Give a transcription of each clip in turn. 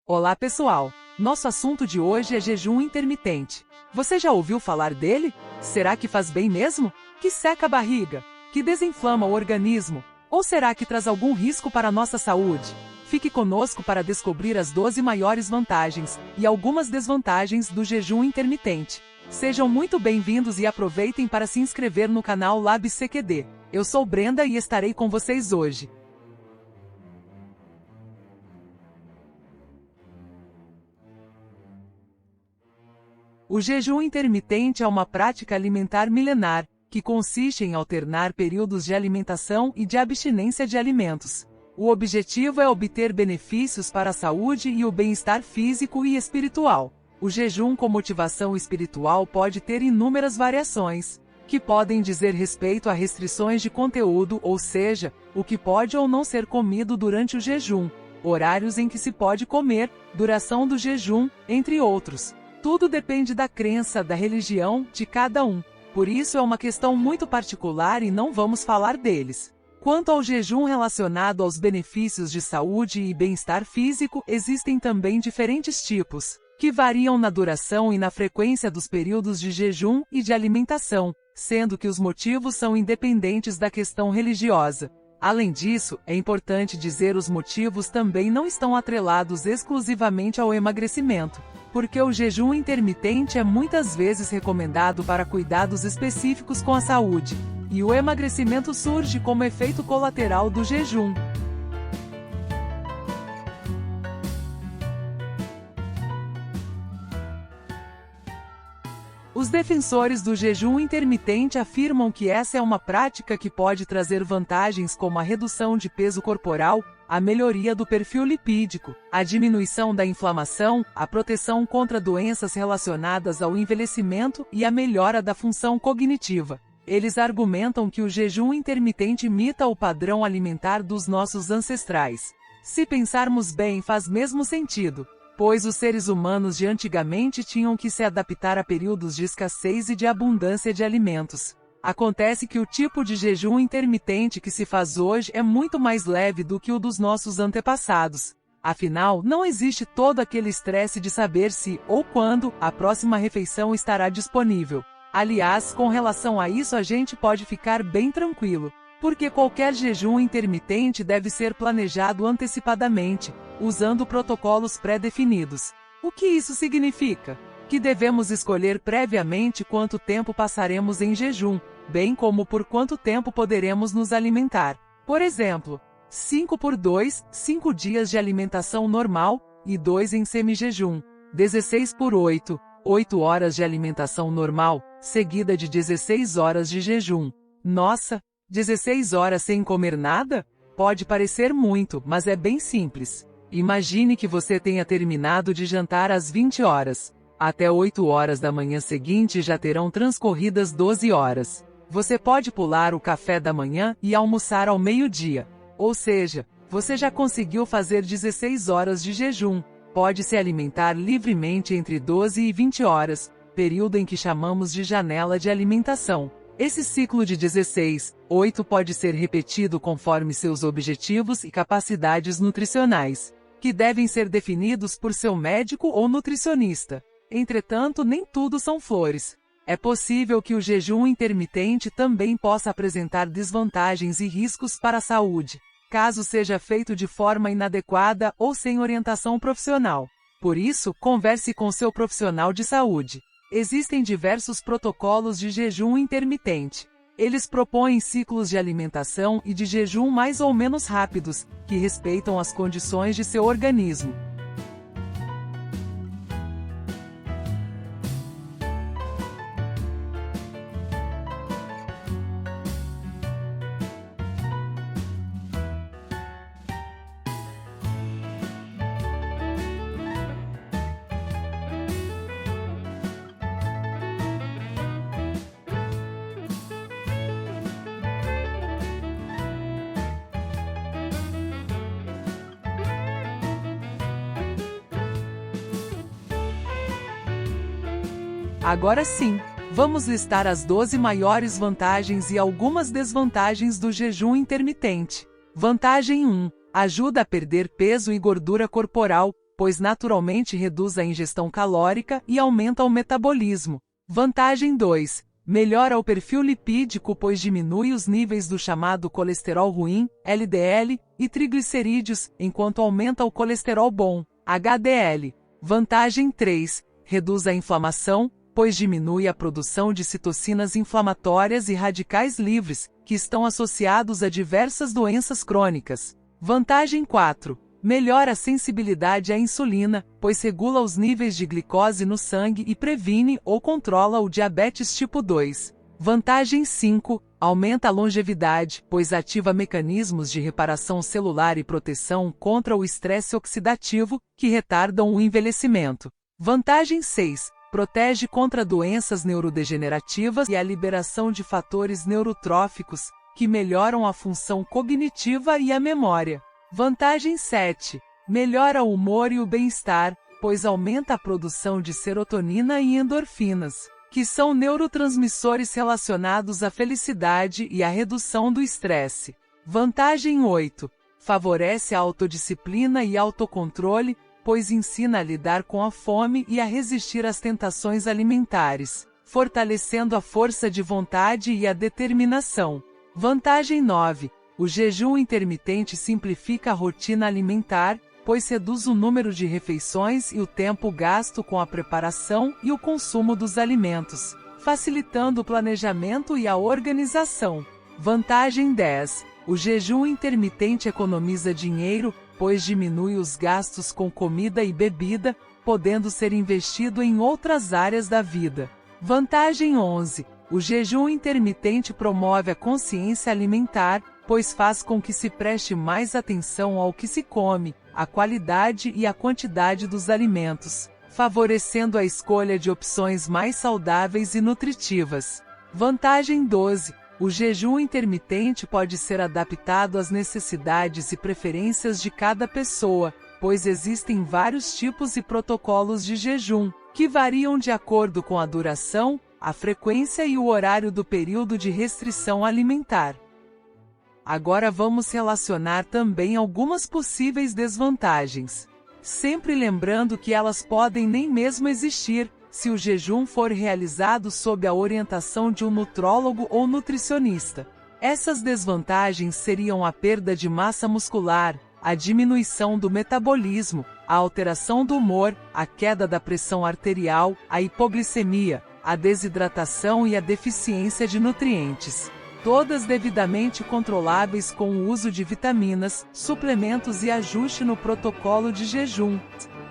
Olá pessoal! Nosso assunto de hoje é jejum intermitente. Você já ouviu falar dele? Será que faz bem mesmo? Que seca a barriga? Que desinflama o organismo? Ou será que traz algum risco para a nossa saúde? Fique conosco para descobrir as 12 maiores vantagens e algumas desvantagens do jejum intermitente. Sejam muito bem-vindos e aproveitem para se inscrever no canal LabCQD. Eu sou Brenda e estarei com vocês hoje. O jejum intermitente é uma prática alimentar milenar, que consiste em alternar períodos de alimentação e de abstinência de alimentos. O objetivo é obter benefícios para a saúde e o bem-estar físico e espiritual. O jejum com motivação espiritual pode ter inúmeras variações, que podem dizer respeito a restrições de conteúdo, ou seja, o que pode ou não ser comido durante o jejum, horários em que se pode comer, duração do jejum, entre outros. Tudo depende da crença, da religião, de cada um. Por isso é uma questão muito particular e não vamos falar deles. Quanto ao jejum relacionado aos benefícios de saúde e bem-estar físico, existem também diferentes tipos, que variam na duração e na frequência dos períodos de jejum e de alimentação, sendo que os motivos são independentes da questão religiosa. Além disso, é importante dizer os motivos também não estão atrelados exclusivamente ao emagrecimento, porque o jejum intermitente é muitas vezes recomendado para cuidados específicos com a saúde, e o emagrecimento surge como efeito colateral do jejum. Os defensores do jejum intermitente afirmam que essa é uma prática que pode trazer vantagens como a redução de peso corporal, a melhoria do perfil lipídico, a diminuição da inflamação, a proteção contra doenças relacionadas ao envelhecimento e a melhora da função cognitiva. Eles argumentam que o jejum intermitente imita o padrão alimentar dos nossos ancestrais. Se pensarmos bem, faz mesmo sentido, pois os seres humanos de antigamente tinham que se adaptar a períodos de escassez e de abundância de alimentos. Acontece que o tipo de jejum intermitente que se faz hoje é muito mais leve do que o dos nossos antepassados. Afinal, não existe todo aquele estresse de saber se, ou quando, a próxima refeição estará disponível. Aliás, com relação a isso a gente pode ficar bem tranquilo, porque qualquer jejum intermitente deve ser planejado antecipadamente, usando protocolos pré-definidos. O que isso significa? Que devemos escolher previamente quanto tempo passaremos em jejum, bem como por quanto tempo poderemos nos alimentar. Por exemplo, 5x2, 5 dias de alimentação normal, e 2 em semi-jejum. 16x8, 8 horas de alimentação normal, seguida de 16 horas de jejum. Nossa! 16 horas sem comer nada? Pode parecer muito, mas é bem simples. Imagine que você tenha terminado de jantar às 20 horas. Até 8 horas da manhã seguinte já terão transcorridas 12 horas. Você pode pular o café da manhã e almoçar ao meio-dia. Ou seja, você já conseguiu fazer 16 horas de jejum. Pode se alimentar livremente entre 12 e 20 horas, período em que chamamos de janela de alimentação. Esse ciclo de 16/8 pode ser repetido conforme seus objetivos e capacidades nutricionais, que devem ser definidos por seu médico ou nutricionista. Entretanto, nem tudo são flores. É possível que o jejum intermitente também possa apresentar desvantagens e riscos para a saúde, caso seja feito de forma inadequada ou sem orientação profissional. Por isso, converse com seu profissional de saúde. Existem diversos protocolos de jejum intermitente. Eles propõem ciclos de alimentação e de jejum mais ou menos rápidos, que respeitam as condições de seu organismo. Agora sim, vamos listar as 12 maiores vantagens e algumas desvantagens do jejum intermitente. Vantagem 1. Ajuda a perder peso e gordura corporal, pois naturalmente reduz a ingestão calórica e aumenta o metabolismo. Vantagem 2. Melhora o perfil lipídico, pois diminui os níveis do chamado colesterol ruim, LDL, e triglicerídeos, enquanto aumenta o colesterol bom, HDL. Vantagem 3. Reduz a inflamação, pois diminui a produção de citocinas inflamatórias e radicais livres, que estão associados a diversas doenças crônicas. Vantagem 4. Melhora a sensibilidade à insulina, pois regula os níveis de glicose no sangue e previne ou controla o diabetes tipo 2. Vantagem 5. Aumenta a longevidade, pois ativa mecanismos de reparação celular e proteção contra o estresse oxidativo, que retardam o envelhecimento. Vantagem 6. Protege contra doenças neurodegenerativas e a liberação de fatores neurotróficos, que melhoram a função cognitiva e a memória. Vantagem 7. Melhora o humor e o bem-estar, pois aumenta a produção de serotonina e endorfinas, que são neurotransmissores relacionados à felicidade e à redução do estresse. Vantagem 8. Favorece a autodisciplina e autocontrole, pois ensina a lidar com a fome e a resistir às tentações alimentares, fortalecendo a força de vontade e a determinação. Vantagem 9. O jejum intermitente simplifica a rotina alimentar, pois reduz o número de refeições e o tempo gasto com a preparação e o consumo dos alimentos, facilitando o planejamento e a organização. Vantagem 10. O jejum intermitente economiza dinheiro, pois diminui os gastos com comida e bebida, podendo ser investido em outras áreas da vida. Vantagem 11. O jejum intermitente promove a consciência alimentar, pois faz com que se preste mais atenção ao que se come, à qualidade e à quantidade dos alimentos, favorecendo a escolha de opções mais saudáveis e nutritivas. Vantagem 12. O jejum intermitente pode ser adaptado às necessidades e preferências de cada pessoa, pois existem vários tipos e protocolos de jejum, que variam de acordo com a duração, a frequência e o horário do período de restrição alimentar. Agora vamos relacionar também algumas possíveis desvantagens. Sempre lembrando que elas podem nem mesmo existir, se o jejum for realizado sob a orientação de um nutrólogo ou nutricionista. Essas desvantagens seriam a perda de massa muscular, a diminuição do metabolismo, a alteração do humor, a queda da pressão arterial, a hipoglicemia, a desidratação e a deficiência de nutrientes. Todas devidamente controláveis com o uso de vitaminas, suplementos e ajuste no protocolo de jejum.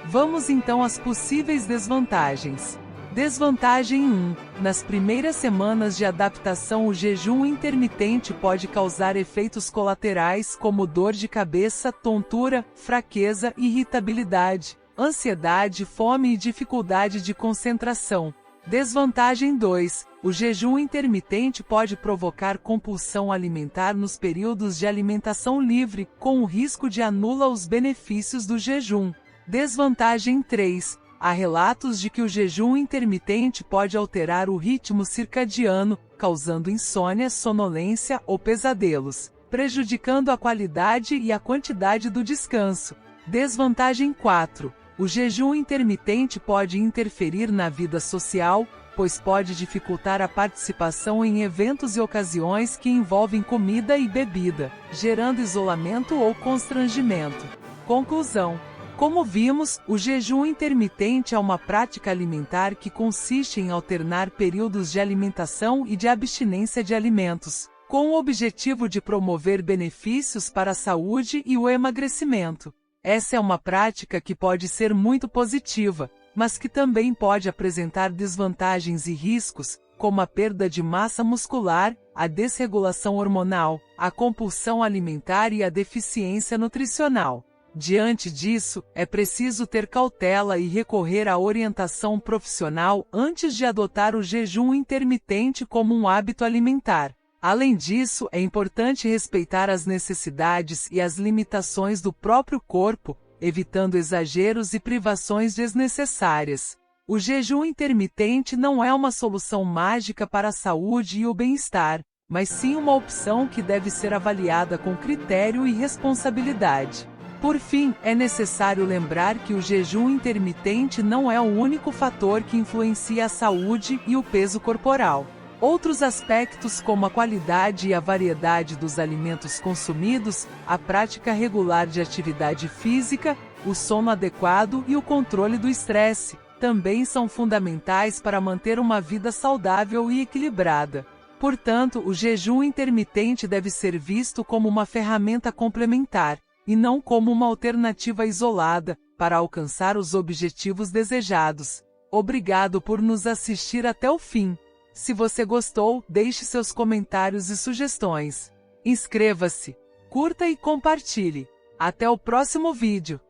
Vamos então às possíveis desvantagens. Desvantagem 1. Nas primeiras semanas de adaptação, o jejum intermitente pode causar efeitos colaterais como dor de cabeça, tontura, fraqueza, irritabilidade, ansiedade, fome e dificuldade de concentração. Desvantagem 2. O jejum intermitente pode provocar compulsão alimentar nos períodos de alimentação livre, com o risco de anular os benefícios do jejum. Desvantagem 3. Há relatos de que o jejum intermitente pode alterar o ritmo circadiano, causando insônia, sonolência ou pesadelos, prejudicando a qualidade e a quantidade do descanso. Desvantagem 4. O jejum intermitente pode interferir na vida social, pois pode dificultar a participação em eventos e ocasiões que envolvem comida e bebida, gerando isolamento ou constrangimento. Conclusão. Como vimos, o jejum intermitente é uma prática alimentar que consiste em alternar períodos de alimentação e de abstinência de alimentos, com o objetivo de promover benefícios para a saúde e o emagrecimento. Essa é uma prática que pode ser muito positiva, mas que também pode apresentar desvantagens e riscos, como a perda de massa muscular, a desregulação hormonal, a compulsão alimentar e a deficiência nutricional. Diante disso, é preciso ter cautela e recorrer à orientação profissional antes de adotar o jejum intermitente como um hábito alimentar. Além disso, é importante respeitar as necessidades e as limitações do próprio corpo, evitando exageros e privações desnecessárias. O jejum intermitente não é uma solução mágica para a saúde e o bem-estar, mas sim uma opção que deve ser avaliada com critério e responsabilidade. Por fim, é necessário lembrar que o jejum intermitente não é o único fator que influencia a saúde e o peso corporal. Outros aspectos como a qualidade e a variedade dos alimentos consumidos, a prática regular de atividade física, o sono adequado e o controle do estresse, também são fundamentais para manter uma vida saudável e equilibrada. Portanto, o jejum intermitente deve ser visto como uma ferramenta complementar, e não como uma alternativa isolada, para alcançar os objetivos desejados. Obrigado por nos assistir até o fim. Se você gostou, deixe seus comentários e sugestões. Inscreva-se, curta e compartilhe. Até o próximo vídeo.